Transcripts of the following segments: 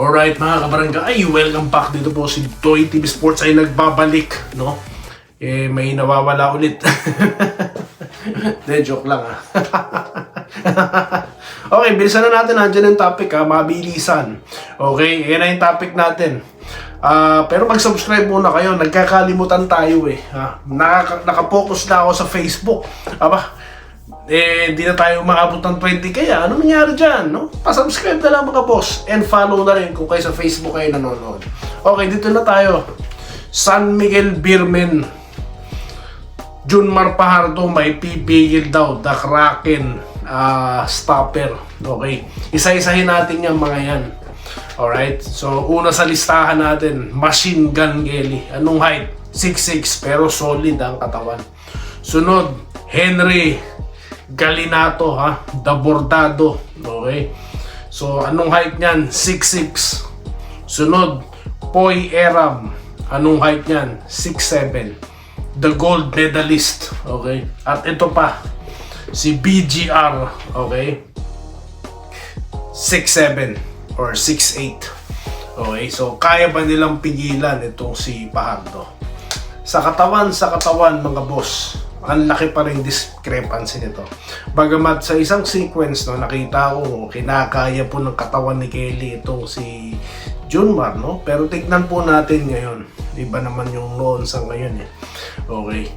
Alright mga kabarangay, welcome back. Dito po si Toy TV Sports ay nagbabalik, no? May nawawala ulit. De, joke lang Okay, bilisan na natin. Nandiyan yung topic mabilisan. Okay, yan na yung topic natin. Pero mag-subscribe muna kayo. Nagkakalimutan tayo Nakapokus na ako sa Facebook. Di na tayo maabot ng 20 kaya ano nangyari dyan, no? Pa-subscribe na lang mga boss and follow na rin kung kayo sa Facebook kayo nanonood. Okay, dito na tayo. San Miguel Birmen, Junmar Fajardo may pipigil daw, the Kraken stopper. Okay, isa-isahin natin yung mga yan. Alright, so una sa listahan natin, Machine Gun Kelly. Anong height? 6'6", pero solid ang katawan. Sunod, Henry Galinato, The Bordado. Okay, so anong height niyan? 6'6". Sunod, Poy Eram. Anong height niyan? 6'7". The gold medalist. Okay, at ito pa, si BGR. Okay, 6'7" or 6'8". Okay, so kaya ba nilang pigilan itong si Fajardo? Sa katawan mga boss, ang laki pa rin discrepancy nito. Bagamat sa isang sequence, no, nakita ko kinakaya po ng katawan ni Kelly itong si Junmar, no? Pero tignan po natin ngayon. Iba naman yung noon sa ngayon Okay.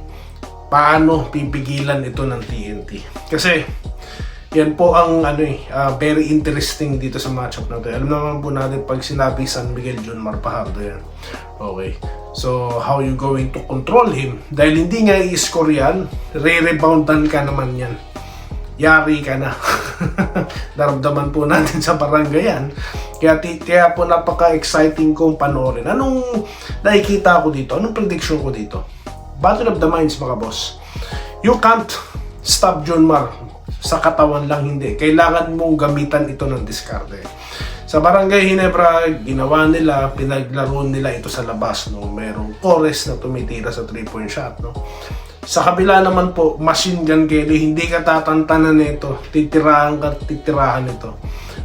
Paano pipigilan ito ng TNT? Kasi yan po ang very interesting dito sa matchup na ito. Alam naman po natin pag sinabi San Miguel Junmar Fajardo yan. Okay. So, how you going to control him? Dahil hindi nga i-score yan, re-reboundan ka naman yan. Yari ka na. Daramdaman po natin sa barangay yan. Kaya po napaka-exciting kong panoorin. Anong nakikita ko dito? Anong prediction ko dito? Battle of the Minds mga boss. You can't stop Junmar sa katawan lang, hindi. Kailangan mong gamitan ito ng diskarte. Sa Barangay Ginebra, ginawa nila, pinaglaro nila ito sa labas, no? Merong Torres na tumitira sa 3-point shot, no? Sa kabila naman po, Machine Gun Kelly, hindi ka tatantanan nito, titirahan ito.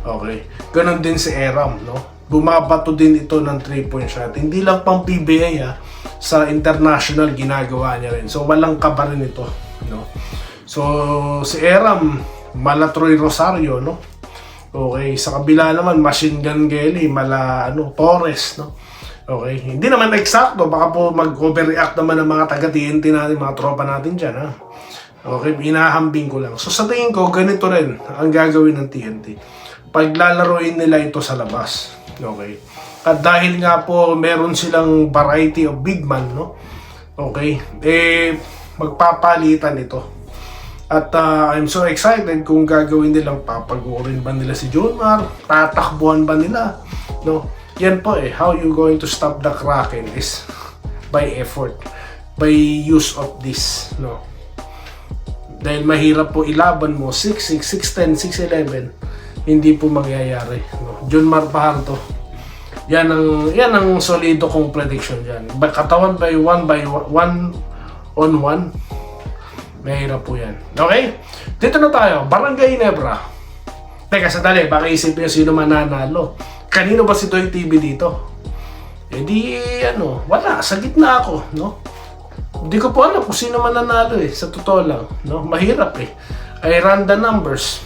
Okay. Ganon din si Eram, no? Bumabato din ito ng 3-point shot. Hindi lang pang PBA sa international ginagawa niya rin. So walang kaba rin ito, no? So si Eram, Malatroy Rosario, no? Okay, sa kabila naman Machine Gun Kelly, Torres, no? Okay, hindi naman eksakto, baka po mag-overreact naman ng mga taga-TNT natin, mga tropa natin dyan, Okay, inahambing ko lang. So sa tingin ko, ganito rin ang gagawin ng TNT. Paglalaroin nila ito sa labas, okay? At dahil nga po meron silang variety of big man, no? Okay, magpapalitan ito. At I'm so excited kung gagawin nilang papagurin ba nila si Junmar, tatakbuhan ba nila, no? Yan po how you going to stop the Kraken is by effort, by use of this, no? Dahil mahirap po ilaban mo 6'6", 6'10", 6'11", hindi po mangyayari, no? Junmar Fajardo, yan ang solido kong prediction diyan. Katawan by one on one. Mahirap po yan. Okay? Dito na tayo. Barangay Ginebra. Teka, sandali. Baka isipin nyo sino mananalo. Kanino ba si Toy TV dito? Wala. Sa gitna ako, no? Hindi ko po alam kung sino mananalo sa totoo lang, no? Mahirap I run the numbers.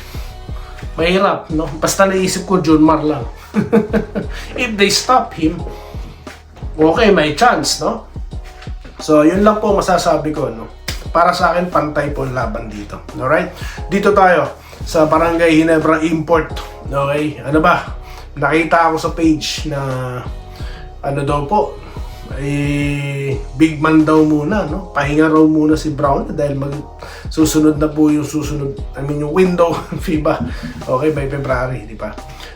Mahirap, no? Basta naisip ko Junmar lang. If they stop him, okay, may chance, no? So, yun lang po masasabi ko, no? Para sa akin, pantay po ang laban dito. Alright? Dito tayo sa Barangay Ginebra Import. Okay? Ano ba? Nakita ako sa page na daw po, big man daw muna, no? Pahinga raw muna si Brown dahil susunod na po yung yung window FIBA. Okay, by February, di ba?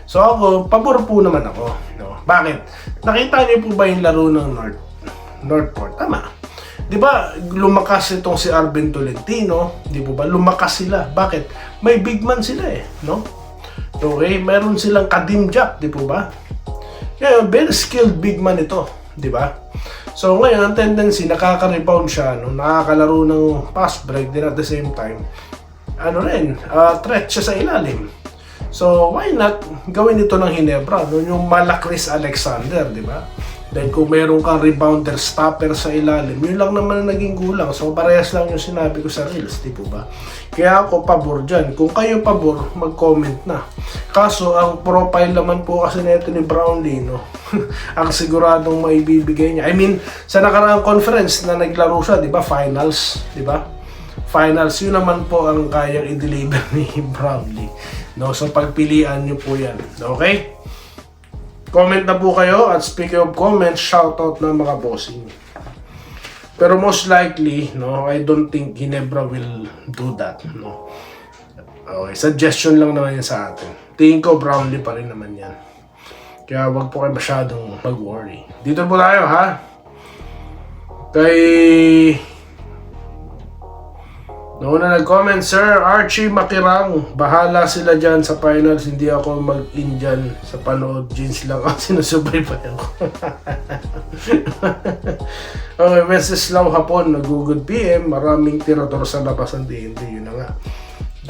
So ako, pabor po naman ako. No? Bakit? Nakita niyo po ba yung laro ng Northport? Tama. Di ba lumakas itong si Arvin Tolentino? Di ba lumakas sila? Bakit? May big man sila no? Okay, meron silang Kadim Jack, di ba? Kaya very skilled big man ito, di ba? So ngayon ang tendency nakaka-rebound siya, no? Nakakalaro ng pass break din at the same time. Threat siya sa ilalim. So, why not gawin ito ng Ginebra? No? Yung Malacris Alexander, di ba? Then kung meron kang rebounder stopper sa ilalim, yun lang naman ang naging kulang. So parehas lang yung sinabi ko sa Reels, di po ba? Kaya ako pabor dyan. Kung kayo pabor, mag-comment na. Kaso ang profile naman po kasi nito ni Brownlee, no? ang siguradong maibibigay niya. I mean, sa nakaraang conference na naglaro siya, di ba? Finals, di ba? Finals, yun naman po ang kayang i-deliver ni Brownlee. No? So pagpilian niyo po yan. Okay? Comment na po kayo at speaking of comments, shoutout na mga bossing. Pero most likely, no, I don't think Ginebra will do that, no. Okay, suggestion lang naman yan sa atin. Tingin ko Brownlee pa rin naman yan. Kaya wag po kayo masyadong mag-worry. Dito po tayo, ha? Kay noon na nag-comment, Sir Archie Makirang, bahala sila dyan sa finals, hindi ako mag-in dyan sa panood, jeans lang ako, sinusubaybay ako. Okay, Wenceslao Hapon, nag-good PM, maraming tirador sa labas ng TNT, yun na nga.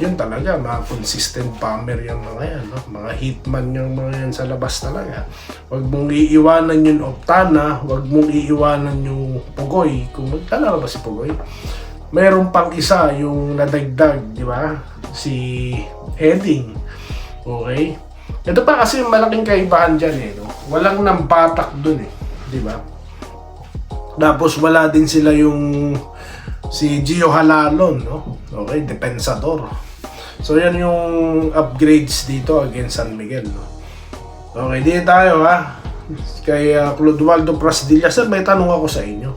Yun talaga, mga consistent bomber yung mga yan, no? Mga hitman yung mga yan sa labas talaga. Huwag mong iiwanan yung Optana, huwag mong iiwanan yung Pugoy, kung maglalaro ba si Pugoy? Meron pang isa yung nadagdag, di ba? Si Heading. Okay? Ito pa kasi malaking kaibahan dyan eh, no? Walang nambatak dun eh, di ba? Tapos wala din sila yung si Gio Halalon, no? Okay, Depensador. So yan yung upgrades dito against San Miguel, no? Okay, dito tayo ha. Kay Clodoaldo Prasdilla, sir, may tanong ako sa inyo.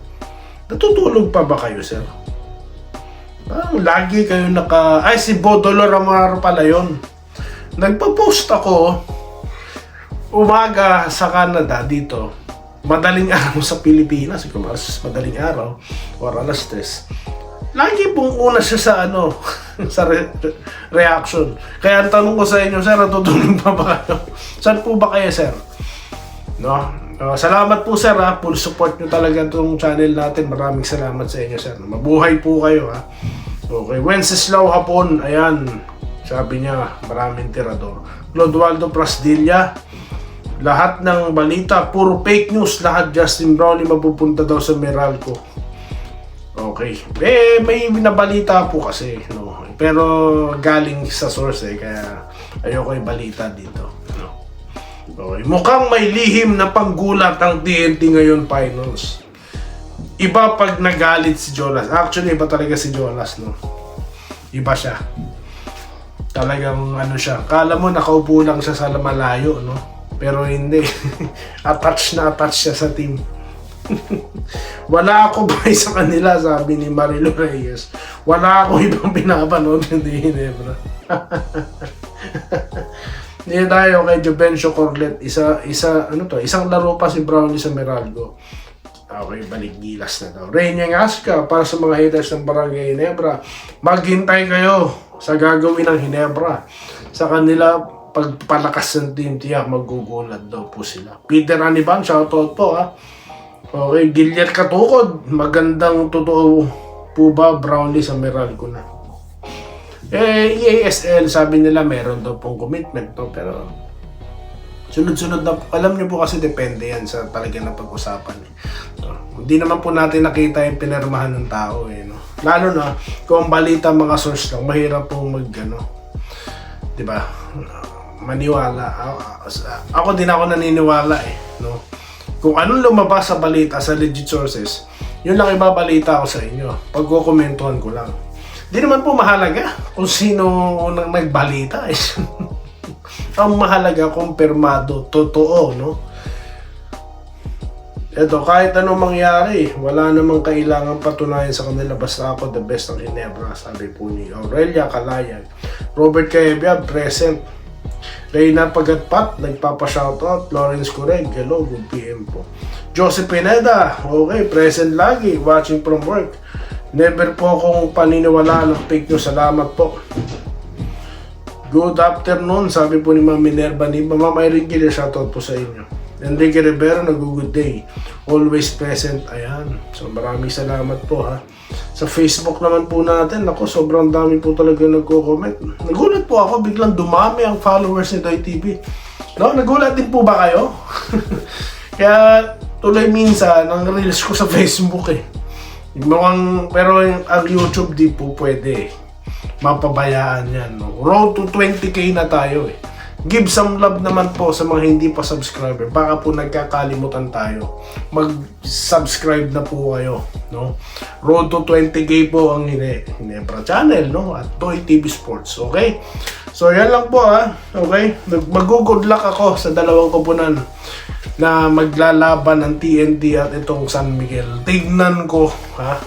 Natutulog pa ba kayo, sir? Lagi kayo Ay, si Bodolor Amaro pala yun. Nagpo-post ako umaga sa Canada dito. Madaling araw sa Pilipinas. Kung madaling araw or alas 3. Lagi pong una siya sa sa reaction. Kaya ang tanong ko sa inyo, sir, natutulog pa ba kayo? Saan po ba kayo, sir? No? Salamat po, sir, ha. Full support nyo talaga itong channel natin. Maraming salamat sa inyo, sir. Mabuhay po kayo, ha. Okay, Wenceslao Hapon, ayan. Sabi niya, maraming tirador. Clodoaldo Prasdilla, lahat ng balita, puro fake news. Lahat Justin Brownlee mapupunta daw sa Meralco. Okay. May binabalita po kasi, no. Pero galing sa source kaya ayoko i-balita dito. Okay. Mukhang may lihim na panggulat ang TNT ngayon finals. Iba pag nagalit si Jonas. Actually, iba talaga si Jonas, no? Iba siya. Talagang siya. Kala mo nakaupo lang siya sa malayo, no? Pero hindi. attached siya sa team. Wala ako ba sa kanila, sabi ni Marilo Reyes. Wala ako ibang pinapanood, hindi Ginebra. Hindi tayo kay Juvencio Corlet. Isang laro pa si Brownlee sa Meralco. Okay, balik gilas na daw. Renyang Aska, para sa mga haters ng Barangay Ginebra, maghintay kayo sa gagawin ng Ginebra. Sa kanila, pagpalakas ng team, tiyak magugulat daw po sila. Peter Aniban, shoutout po ha. Okay, Gilliard Katukod, magandang totoo po ba Brownlee sa Meralco na? EASL, sabi nila meron daw pong commitment to, pero sunod-sunod na, alam niyo po kasi depende yan sa talaga na pag-usapan. Hindi naman po natin nakita yung pinirmahan ng tao no? Lalo na kung balita mga source lang, mahirap pong diba? Maniwala. Ako din ako naniniwala no? Kung anong lumabas sa balita sa legit sources, yun lang ibabalita ko sa inyo. Pagkukomentuhan ko lang. Di naman po mahalaga kung sino nang nagbalita. Ang mahalaga, kumpirmado, totoo, no? Eto, kahit anong mangyari, wala namang kailangan patunayan sa kanila, basta ako the best ng Ginebra, sabi po ni Aurelia Kalayag. Robert Caebia, present. Reyna Pagatpat, nagpapa-shoutout. Lawrence Correg, hello, good PM po. Joseph Pineda, okay, present lagi, watching from work. Never po akong paniniwalaan ng fake news, salamat po. Good afternoon, sabi po ni Ma'am Minerva ni Ma'am Irene Giller, shoutout po sa inyo. Enrique Rivero, nag-good day. Always present, ayan. So maraming salamat po ha. Sa Facebook naman po natin, ako, sobrang dami po talaga nagko-comment. Nagulat po ako, biglang dumami ang followers ni Doy TV. No, nagulat din po ba kayo? Kaya tuloy minsan, ang reels ko sa Facebook eh. Pero ang YouTube di po pwede eh. Mapabayaan yan. No? Road to 20k na tayo eh. Give some love naman po sa mga hindi pa subscriber. Baka po nagkakalimutan tayo. Mag-subscribe na po kayo. No? Road to 20k po ang Ginebra channel. No? At Doy TV Sports. Okay? So yan lang po ha. Okay? Mag-good luck ako sa dalawang koponan na maglalaban ng TNT at itong San Miguel. Tignan ko ha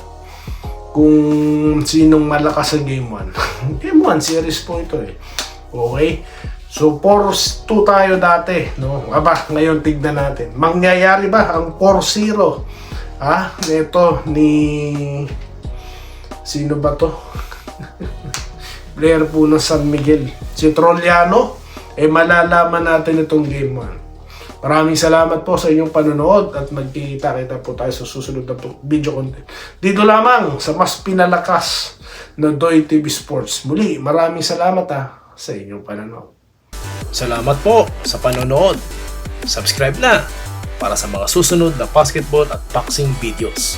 kung sinong malakas sa Game 1. Game 1 series po ito eh. Okay? So 4-2 tayo dati, no? Aba, ngayon tignan natin. Mangyayari ba ang 4-0? Ha? Ito ni sino ba to? Player po ng San Miguel. Si Trolliano. Malalaman natin itong Game 1. Maraming salamat po sa inyong panonood at magkita-kita po tayo sa susunod na video content. Dito lamang sa mas pinalakas na Doy TV Sports. Muli, maraming salamat sa inyong panonood. Salamat po sa panonood. Subscribe na para sa mga susunod na basketball at boxing videos.